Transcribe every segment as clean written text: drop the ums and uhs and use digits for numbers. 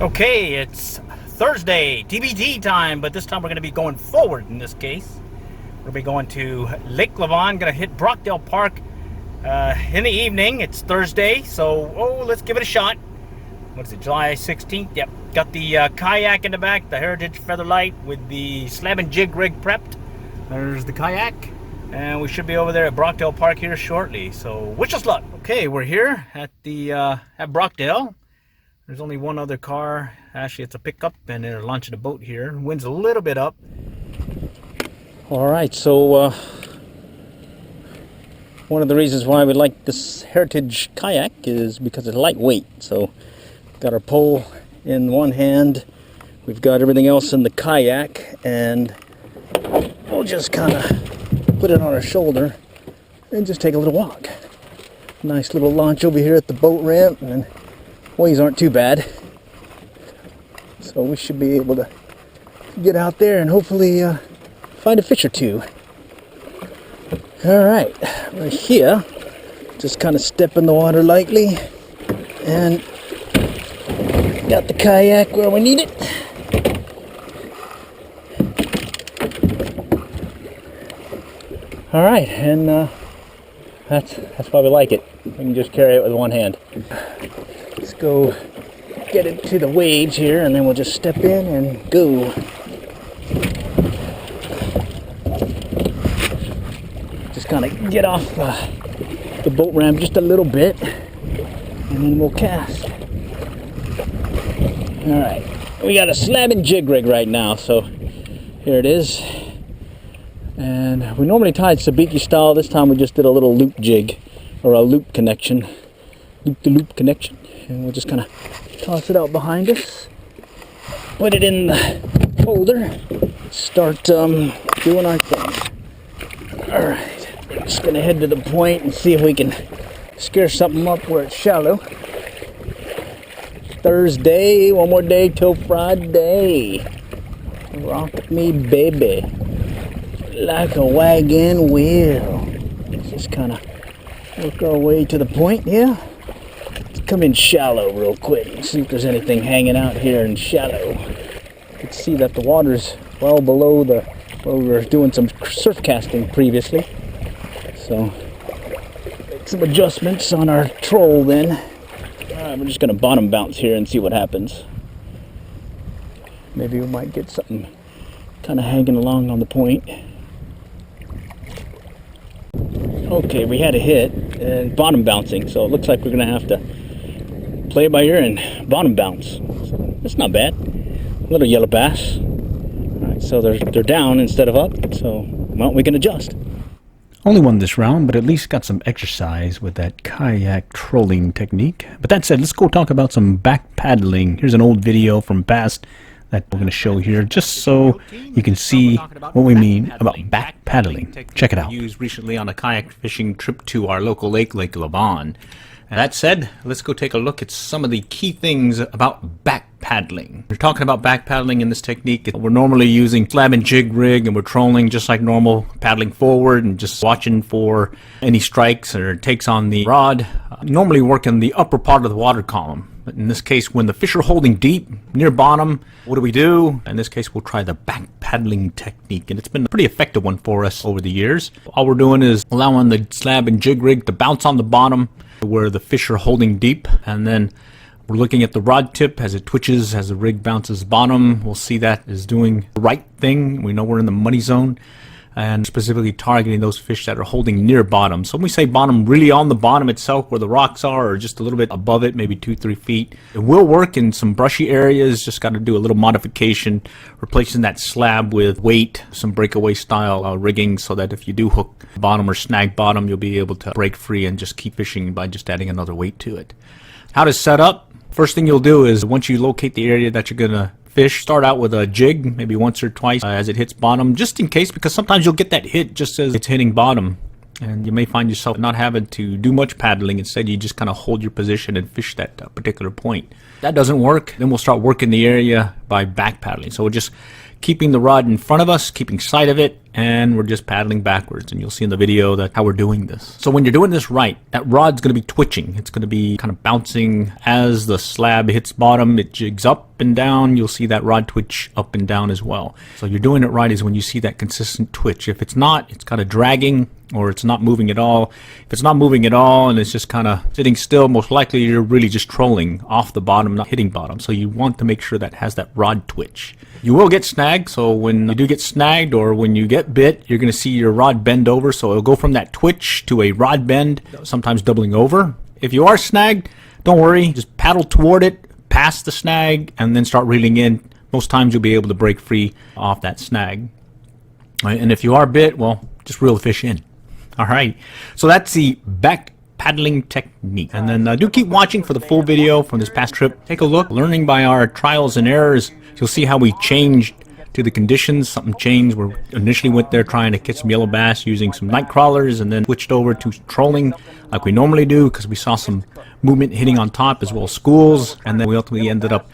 Okay, it's Thursday, TBT time, but this time we're going to be going forward in this case. We'll be going to Lake Lavon, going to hit Brockdale Park in the evening. It's Thursday, so let's give it a shot. What is it, July 16th? Yep, got the kayak in the back, the Heritage Featherlight with the slab and jig rig prepped. There's the kayak, and we should be over there at Brockdale Park here shortly, so wish us luck. Okay, we're here at the at Brockdale. There's only one other car. Actually, it's a pickup, and they're launching a boat here. Wind's a little bit up. All right, so one of the reasons why we like this Heritage kayak is because it's lightweight. So, got our pole in one hand. We've got everything else in the kayak, and we'll just kind of put it on our shoulder and just take a little walk. Nice little launch over here at the boat ramp, and waves aren't too bad, so we should be able to get out there and hopefully find a fish or two. Alright, we're here, just kind of step in the water lightly, and got the kayak where we need it. Alright, and that's why we like it. We can just carry it with one hand. Let's go get into the waves here, and then we'll just step in and go. Just kind of get off the boat ramp just a little bit, and then we'll cast. Alright, we got a slab and jig rig right now, so here it is. And we normally tie it sabiki style. This time we just did a little loop jig, or a loop connection. Loop-to-loop connection. And we'll just kind of toss it out behind us, put it in the holder, start doing our thing. Alright, just gonna head to the point and see if we can scare something up where it's shallow. Thursday, one more day till Friday. Rock me, baby, like a wagon wheel. Let's just kind of work our way to the point here. Come in shallow real quick and see if there's anything hanging out here in shallow. You can see that the water's well below where we were doing some surf casting previously. So, make some adjustments on our troll then. Alright, we're just going to bottom bounce here and see what happens. Maybe we might get something kind of hanging along on the point. Okay, we had a hit and bottom bouncing, so it looks like we're going to have to play it by ear and bottom bounce. So that's not bad. Little yellow bass. Alright, so they're down instead of up, so well, we can adjust. Only won this round, but at least got some exercise with that kayak trolling technique. But that said, let's go talk about some back paddling. Here's an old video from past that we're going to show here, just so you can see what we mean about back paddling. Check it out. Used recently on a kayak fishing trip to our local lake, Lake Lavon. And that said, let's go take a look at some of the key things about back paddling. We're talking about back paddling in this technique. We're normally using slab and jig rig, and we're trolling just like normal, paddling forward and just watching for any strikes or takes on the rod. Normally work in the upper part of the water column. But in this case, when the fish are holding deep, near bottom, what do we do? In this case, we'll try the back paddling technique, and it's been a pretty effective one for us over the years. All we're doing is allowing the slab and jig rig to bounce on the bottom where the fish are holding deep, and then we're looking at the rod tip as it twitches, as the rig bounces bottom. We'll see that is doing the right thing. We know we're in the money zone, and specifically targeting those fish that are holding near bottom. So when we say bottom, really on the bottom itself where the rocks are, or just a little bit above it, maybe 2-3 feet. It will work in some brushy areas, just got to do a little modification, replacing that slab with weight, some breakaway style rigging, so that if you do hook bottom or snag bottom, you'll be able to break free and just keep fishing by just adding another weight to it. How to set up? First thing you'll do is, once you locate the area that you're going to fish, start out with a jig, maybe once or twice as it hits bottom, just in case, because sometimes you'll get that hit just as it's hitting bottom, and you may find yourself not having to do much paddling. Instead, you just kind of hold your position and fish that particular point. that doesn't work, then we'll start working the area by back paddling. So we're just keeping the rod in front of us, keeping sight of it, and we're just paddling backwards. And you'll see in the video that how we're doing this. So when you're doing this right, that rod's going to be twitching. It's going to be kind of bouncing as the slab hits bottom. It jigs up and down. You'll see that rod twitch up and down as well. So you're doing it right is when you see that consistent twitch. If it's not, it's kind of dragging, or it's not moving at all. If it's not moving at all and it's just kind of sitting still, most likely you're really just trolling off the bottom, not hitting bottom. So you want to make sure that has that rod twitch. You will get snagged, so when you do get snagged or when you get bit, you're going to see your rod bend over. So it'll go from that twitch to a rod bend, sometimes doubling over. If you are snagged, don't worry, just paddle toward it, past the snag, and then start reeling in. Most times you'll be able to break free off that snag. Right, and if you are bit, well, just reel the fish in. All right, so that's the back paddling technique. And then do keep watching for the full video from this past trip. Take a look, learning by our trials and errors. You'll see how we changed to the conditions. Something changed. We initially went there trying to catch some yellow bass using some night crawlers, and then switched over to trolling like we normally do because we saw some movement hitting on top as well as schools. And then we ultimately ended up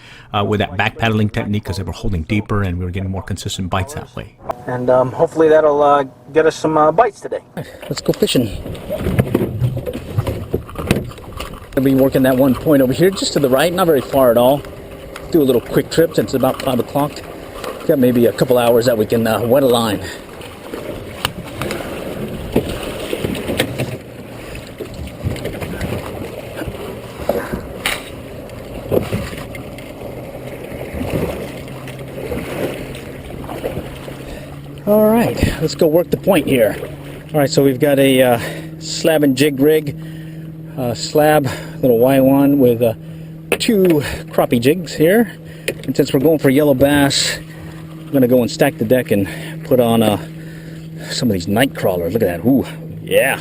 with that back paddling technique because they were holding deeper and we were getting more consistent bites that way. And hopefully that'll get us some bites today. Let's go fishing. I'll be working that one point over here just to the right, not very far at all. Do a little quick trip since it's about 5 o'clock. Got maybe a couple hours that we can wet a line. All right, let's go work the point here. All right, so we've got a slab and jig rig, slab, little Y1 with 2 crappie jigs here. And since we're going for yellow bass, I'm gonna go and stack the deck and put on some of these night crawlers. Look at that, ooh, yeah.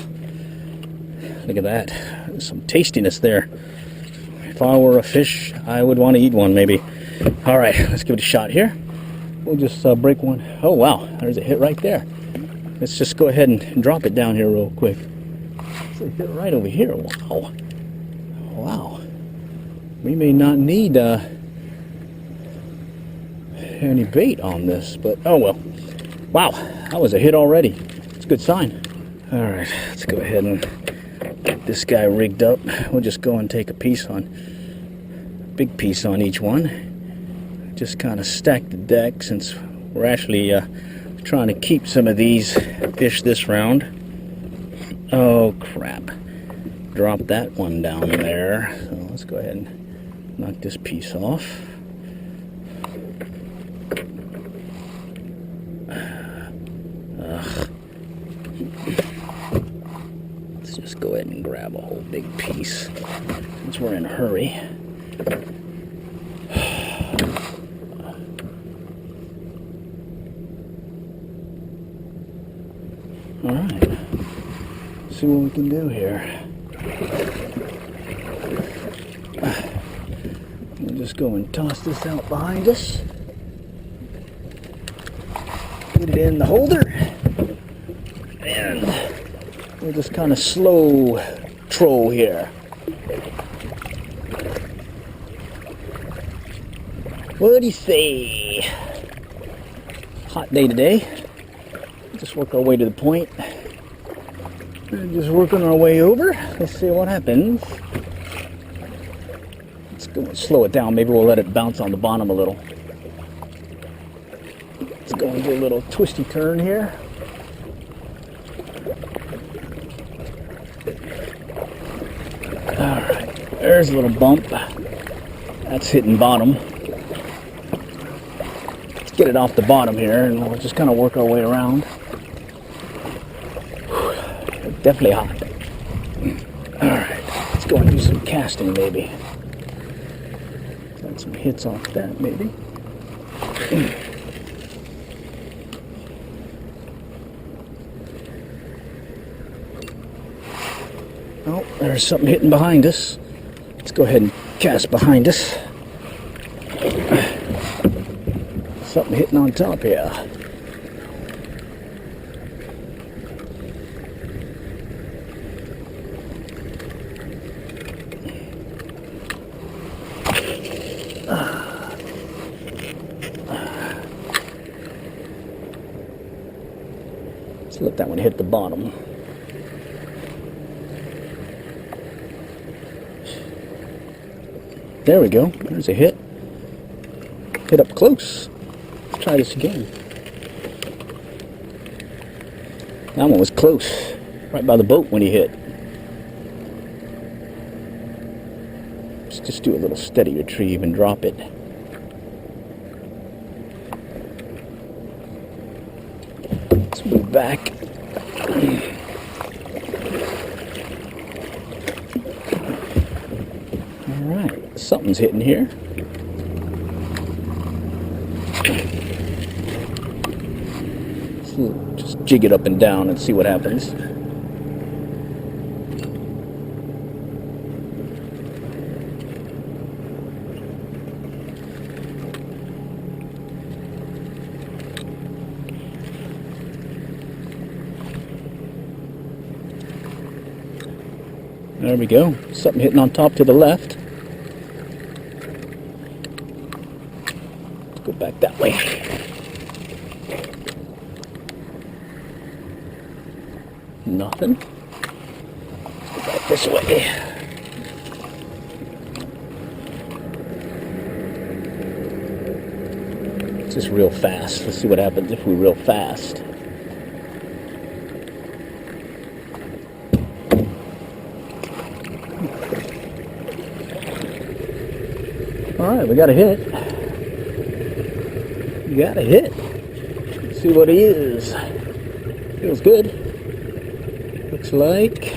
Look at that, there's some tastiness there. If I were a fish, I would want to eat one maybe. All right, let's give it a shot here. We'll just break one. Oh wow, there's a hit right there. Let's just go ahead and drop it down here real quick. It's a hit right over here. Wow. Wow. We may not need any bait on this, but oh well. Wow, that was a hit already. It's a good sign. All right, let's go ahead and get this guy rigged up. We'll just go and take a big piece on each one. Just kind of stack the deck since we're actually trying to keep some of these fish this round. Oh crap, drop that one down there. So let's go ahead and knock this piece off. Let's just go ahead and grab a whole big piece since we're in a hurry. All right, see what we can do here. We'll just go and toss this out behind us. Get it in the holder. And we'll just kind of slow troll here. What do you say? Hot day today. Just work our way to the point. And just working our way over. Let's see what happens. Let's go and slow it down. Maybe we'll let it bounce on the bottom a little. Let's go and do a little twisty turn here. Alright, there's a little bump. That's hitting bottom. Let's get it off the bottom here and we'll just kind of work our way around. Definitely hot. Alright, let's go and do some casting maybe. Got some hits off that maybe. Oh, there's something hitting behind us. Let's go ahead and cast behind us. Something hitting on top here. let that one hit the bottom. There we go. There's a hit. Hit up close. Let's try this again. That one was close. Right by the boat when he hit. Let's just do a little steady retrieve and drop it. Let's move back. Alright, something's hitting here. So just jig it up and down and see what happens. There we go. Something hitting on top to the left. Let's go back that way. Nothing. Let's go back this way. It's just real fast. Let's see what happens if we real fast. Alright, we got a hit. We got a hit. Let's see what he is. Feels good. Looks like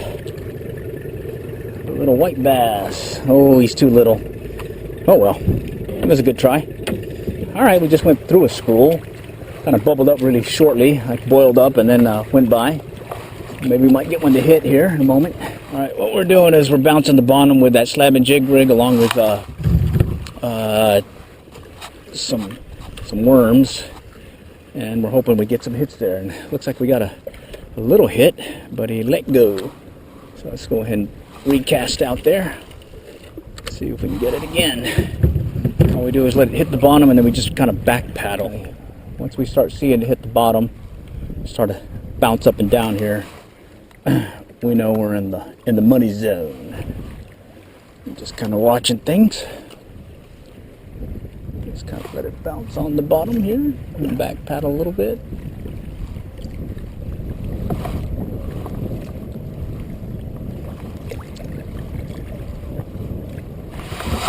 a little white bass. Oh, he's too little. Oh well. That was a good try. Alright, we just went through a school. Kind of bubbled up really shortly. Like boiled up and then went by. Maybe we might get one to hit here in a moment. Alright, what we're doing is we're bouncing the bottom with that slab and jig rig along with some worms, and we're hoping we get some hits there. And it looks like we got a little hit, but he let go. So let's go ahead and recast out there. See if we can get it again. All we do is let it hit the bottom, and then we just kind of back paddle. Once we start seeing it hit the bottom, start to bounce up and down here, we know we're in the money zone. Just kind of watching things. Just kind of let it bounce on the bottom here and back paddle a little bit.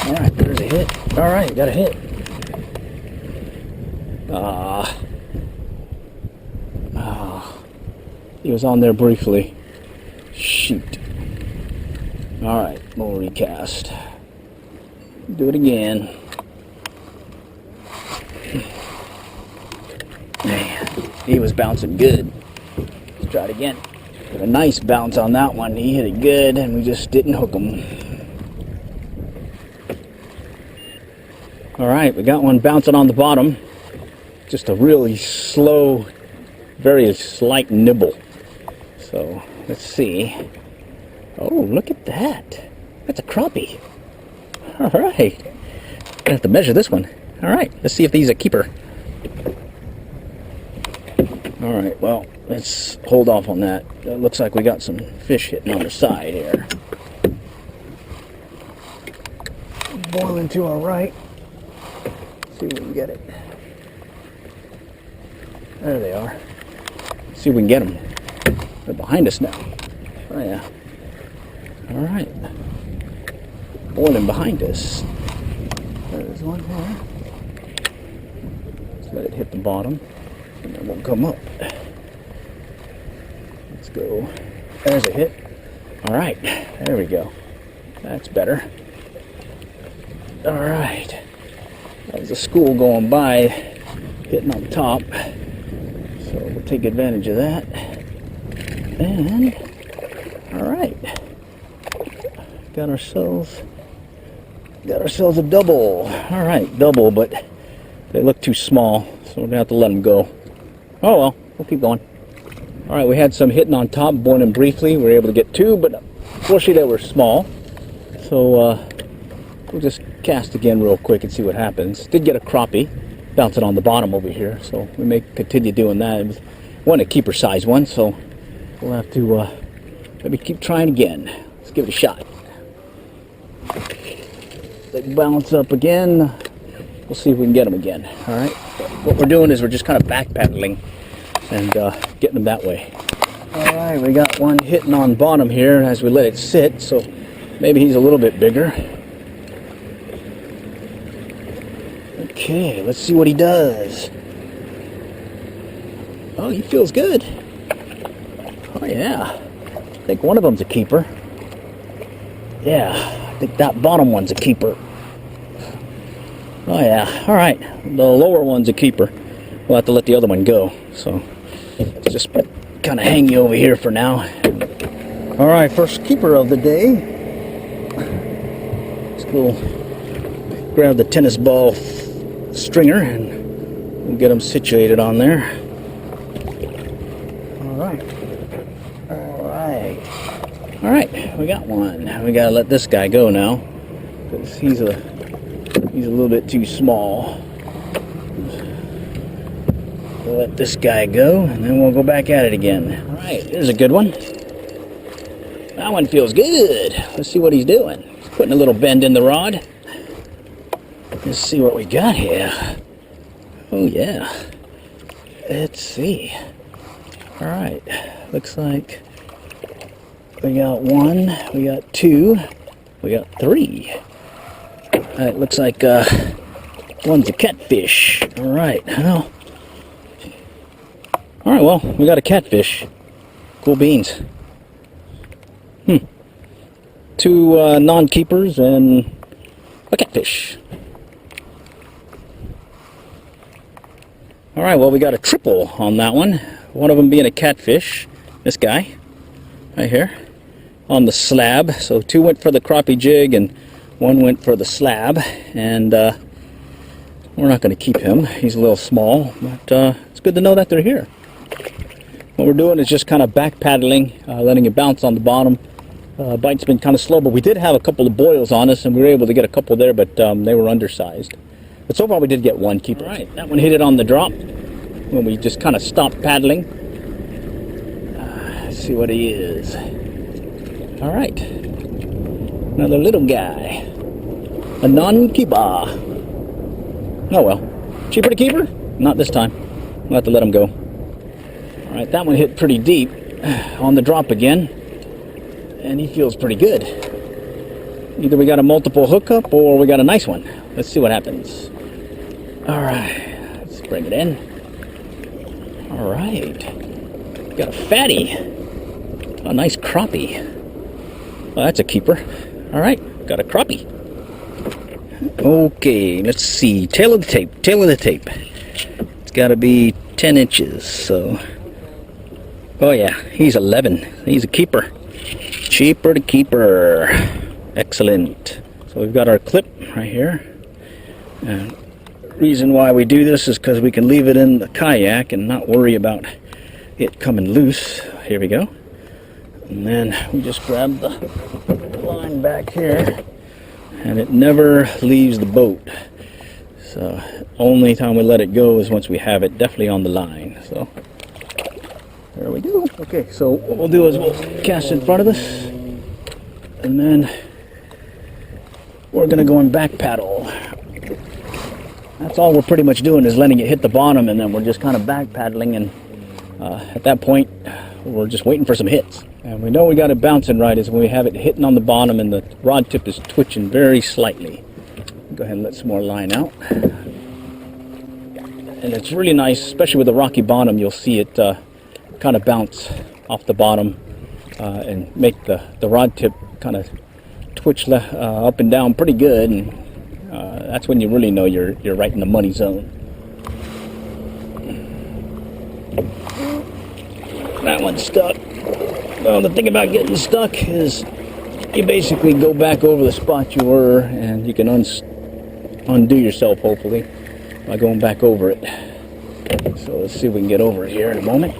Alright, there's a hit. Alright, got a hit. He was on there briefly. Shoot. Alright, we'll recast. Do it again. Man, he was bouncing good. Let's try it again. Got a nice bounce on that one. He hit it good, and we just didn't hook him. Alright, we got one bouncing on the bottom. Just a really slow, very slight nibble. So, let's see. Oh, look at that. That's a crappie. Alright. Gonna have to measure this one. Alright, let's see if he's a keeper. Alright, well, let's hold off on that. It looks like we got some fish hitting on the side here. Boiling to our right. See if we can get it. There they are. Let's see if we can get them. They're behind us now. Oh yeah. Alright. Boiling behind us. There's one there. Let's let it hit the bottom. And it won't come up. Let's go. There's a hit. Alright. There we go. That's better. Alright. That was a school going by, hitting on top. So we'll take advantage of that. And, alright. Got ourselves a double. Alright, double, but they look too small, so we're going to have to let them go. Oh well, we'll keep going. Alright, we had some hitting on top, boiling briefly. We were able to get two, but unfortunately they were small. So, we'll just cast again real quick and see what happens. Did get a crappie bouncing on the bottom over here, so we may continue doing that. It One a keeper size one, so we'll have to maybe keep trying again. Let's give it a shot. They bounce up again. We'll see if we can get them again. All right. What we're doing is we're just kind of back paddling and getting them that way. All right, we got one hitting on bottom here as we let it sit, so maybe he's a little bit bigger. Okay, let's see what he does. Oh, he feels good. Oh yeah, I think one of them's a keeper. Yeah, I think that bottom one's a keeper. Oh yeah, all right, the lower one's a keeper. We'll have to let the other one go, so just kind of hang you over here for now. All right, first keeper of the day. Let's go grab the tennis ball stringer and we'll get them situated on there. All right, we got one. We gotta let this guy go now because he's a little bit too small. We'll let this guy go, and then we'll go back at it again. All right, there's a good one. That one feels good. Let's see what he's doing. He's putting a little bend in the rod. Let's see what we got here. Oh, yeah. Let's see. All right, looks like we got one, we got two, we got three. It looks like one's a catfish. All right, well. All right, well, we got a catfish. Cool beans. Two non-keepers and a catfish. All right, well, we got a triple on that one. One of them being a catfish. This guy, right here, on the slab. So two went for the crappie jig and one went for the slab. And we're not going to keep him. He's a little small, but it's good to know that they're here. What we're doing is just kind of back paddling, letting it bounce on the bottom. Bite's been kind of slow, but we did have a couple of boils on us, and we were able to get a couple there, but they were undersized. But so far we did get one keeper. All right, that one hit it on the drop when we just kind of stopped paddling. Let's see what he is. All right, another little guy, a non-keeper. Oh well, cheaper to keeper? Not this time. We'll have to let him go. All right, that one hit pretty deep on the drop again, and he feels pretty good. Either we got a multiple hookup or we got a nice one. Let's see what happens. All right, let's bring it in. All right, got a fatty, a nice crappie. Well, that's a keeper. All right, got a crappie. Okay, let's see, tail of the tape, tail of the tape. It's got to be 10 inches, so. Oh yeah, he's 11. He's a keeper. Cheaper to keeper. Excellent. So we've got our clip right here. And the reason why we do this is because we can leave it in the kayak and not worry about it coming loose. Here we go. And then we just grab the line back here and it never leaves the boat. So only time we let it go is once we have it definitely on the line. So there we go. Okay, so what we'll do is we'll cast it in front of us, and then we're gonna go and back paddle. That's all we're pretty much doing is letting it hit the bottom, and then we're just kind of back paddling, and at that point, we're just waiting for some hits. And we know we got it bouncing right is when we have it hitting on the bottom and the rod tip is twitching very slightly. Go ahead and let some more line out. And it's really nice, especially with the rocky bottom, you'll see it kind of bounce off the bottom and make the rod tip kind of twitch up and down pretty good, and that's when you really know you're right in the money zone. That one's stuck. Well, the thing about getting stuck is you basically go back over the spot you were, and you can undo yourself hopefully by going back over it. So let's see if we can get over it here in a moment.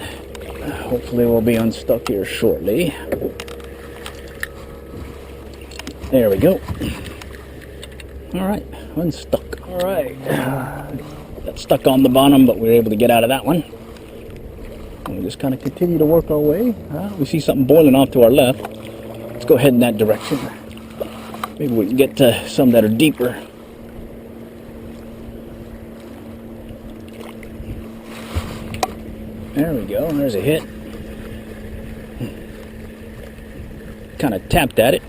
Hopefully we'll be unstuck here shortly. There we go. All right, unstuck. All right, got stuck on the bottom, but we were able to get out of that one. We'll just kind of continue to work our way. We see something boiling off to our left. Let's go ahead in that direction. Maybe we can get to some that are deeper. There we go. There's a hit. Kind of tapped at it.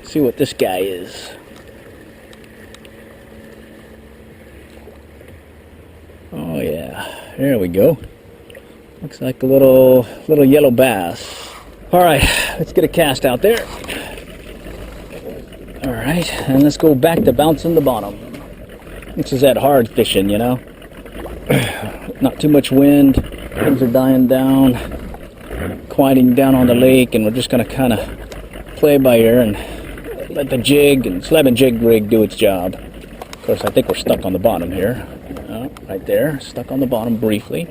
See what this guy is. Oh yeah, there we go. Looks like a little yellow bass. All right, let's get a cast out there. All right, and let's go back to bouncing the bottom. This is that hard fishing, you know. Not too much wind. Things are dying down, quieting down on the lake, and we're just gonna kind of play by ear and let the jig and slab and jig rig do its job. Of course, I think we're stuck on the bottom here. Right there, stuck on the bottom briefly.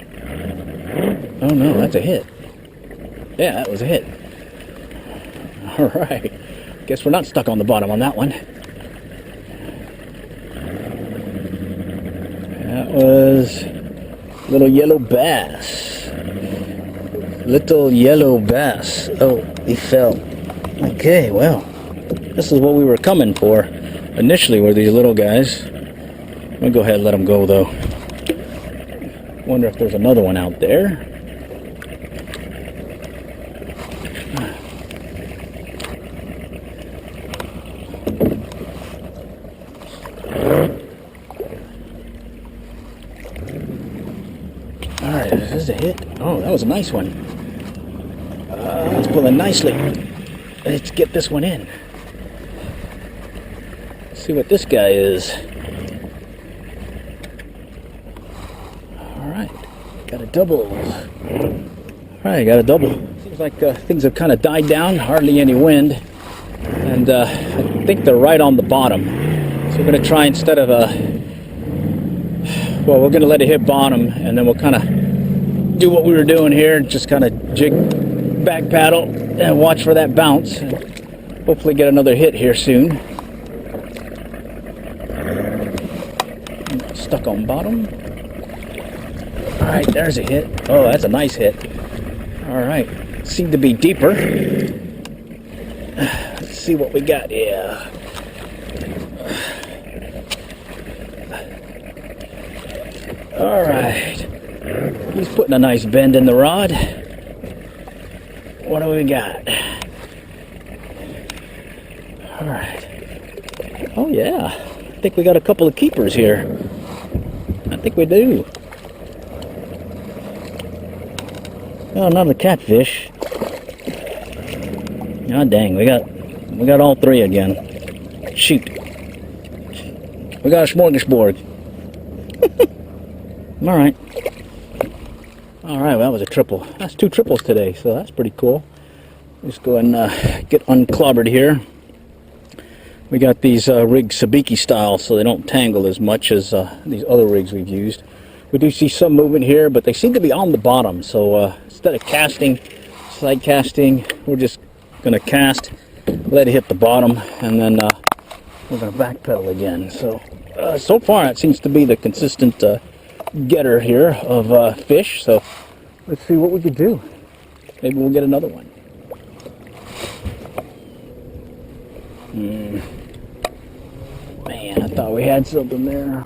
Oh no, that's a hit. Yeah, that was a hit. All right, guess we're not stuck on the bottom on that one. That was little yellow bass. Little yellow bass. Oh, he fell. Okay, well, this is what we were coming for. Initially were these little guys. I'm gonna go ahead and let them go though. Wonder if there's another one out there. All right, is this a hit? Oh, that was a nice one. It's pulling nicely. Let's get this one in. Let's see what this guy is. Got a double. Alright, got a double. Seems like things have kind of died down, hardly any wind. And I think they're right on the bottom. So we're going to try instead of well, we're going to let it hit bottom, and then we'll kind of do what we were doing here, just kind of jig back paddle and watch for that bounce. And hopefully get another hit here soon. Stuck on bottom. Alright, there's a hit. Oh, that's a nice hit. Alright, seemed to be deeper. Let's see what we got here. Alright, he's putting a nice bend in the rod. What do we got? Alright. Oh yeah, I think we got a couple of keepers here. I think we do. Oh, another catfish. God dang, we got all three again. Shoot. We got a smorgasbord. Alright. Alright, well, that was a triple. That's 2 triples today, so that's pretty cool. Let's go and get unclobbered here. We got these rigs sabiki style, so they don't tangle as much as these other rigs we've used. We do see some movement here, but they seem to be on the bottom, so instead of casting, slide casting, we're just going to cast, let it hit the bottom, and then we're going to backpedal again. So, so far it seems to be the consistent getter here of fish, so let's see what we could do. Maybe we'll get another one. Man, I thought we had something there.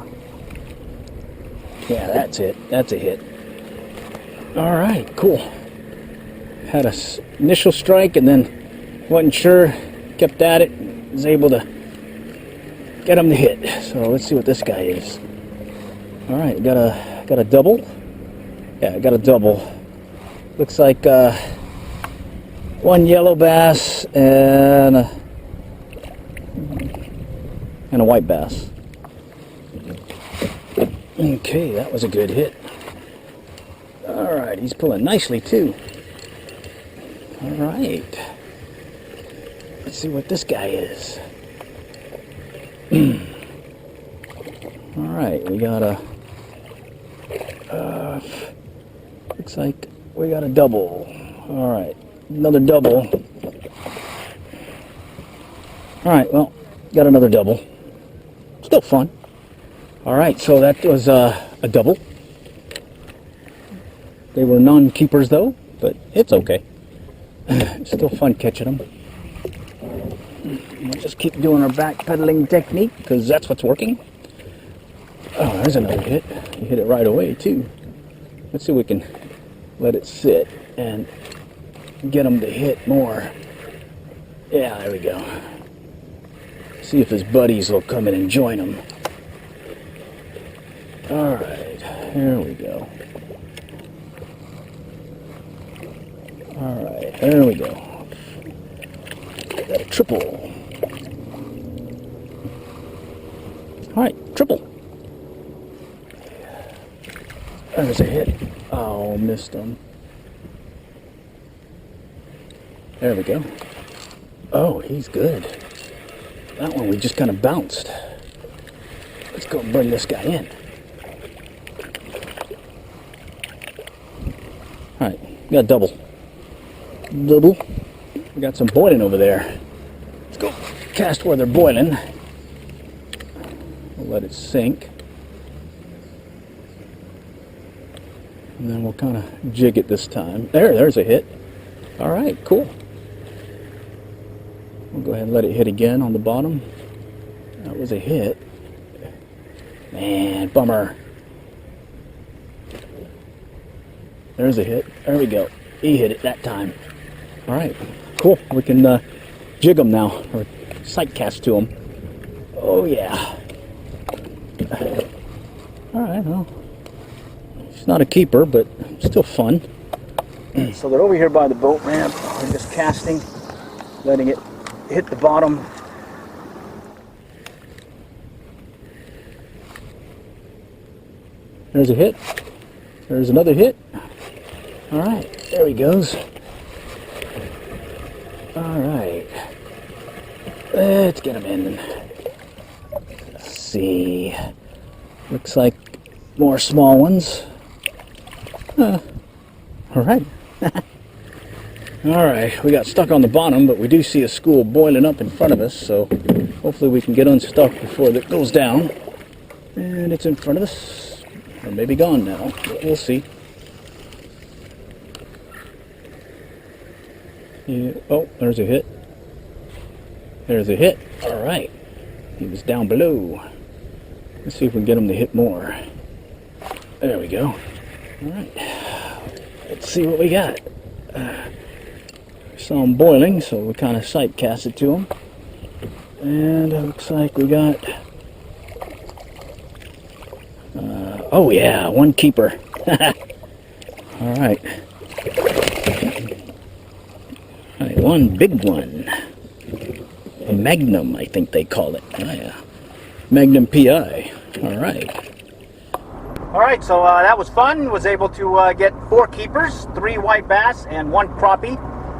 Yeah, that's it. That's a hit. All right, cool. Had a initial strike and then wasn't sure, kept at it, was able to get him to hit. So let's see what this guy is. All right, got a double. Yeah, I got a double. Looks like one yellow bass and a white bass. Okay, that was a good hit. All right, he's pulling nicely too. All right, let's see what this guy is. All right, we got a looks like we got a double. All right, another double. All right, well, got another double. Still fun. All right, so that was a double. They were non-keepers though, but it's okay. It's still fun catching them. We'll just keep doing our backpedaling technique because that's what's working. Oh, there's another hit. You hit it right away too. Let's see if we can let it sit and get them to hit more. Yeah, there we go. See if his buddies will come in and join him. Alright, here we go. Alright, there we go. Got a triple. Alright, triple. There's a hit. Oh, missed him. There we go. Oh, he's good. That one we just kind of bounced. Let's go and bring this guy in. Alright, we got a double. Double. We got some boiling over there. Let's go cast where they're boiling. We'll let it sink. And then we'll kind of jig it this time. There's a hit. Alright, cool. We'll go ahead and let it hit again on the bottom. That was a hit. Man, bummer. There's a hit. There we go. He hit it that time. Alright, cool. We can jig them now, or sight cast to them. Oh yeah. Alright, well. It's not a keeper, but still fun. So they're over here by the boat ramp. We're just casting, letting it hit the bottom. There's a hit. There's another hit. Alright, there he goes. Alright. Let's get him in. Let's see. Looks like more small ones. Alright. Alright, we got stuck on the bottom, but we do see a school boiling up in front of us, so hopefully we can get unstuck before it goes down. And it's in front of us. Or maybe gone now, but we'll see. Yeah. Oh, there's a hit. There's a hit. Alright. He was down below. Let's see if we can get him to hit more. There we go. Alright. Let's see what we got. Saw him boiling, so we kind of sight cast it to him. And it looks like we got... oh yeah, one keeper. Alright. Alright, one big one. A Magnum, I think they call it. Oh yeah. Magnum PI. Alright. Alright, so that was fun. Was able to get 4 keepers, 3 white bass, and 1 crappie.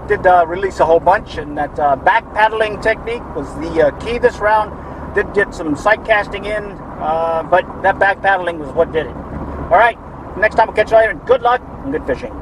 Did release a whole bunch, and that back paddling technique was the key this round. Did get some sight casting in, but that back paddling was what did it. Alright, next time we'll catch you later. Good luck and good fishing.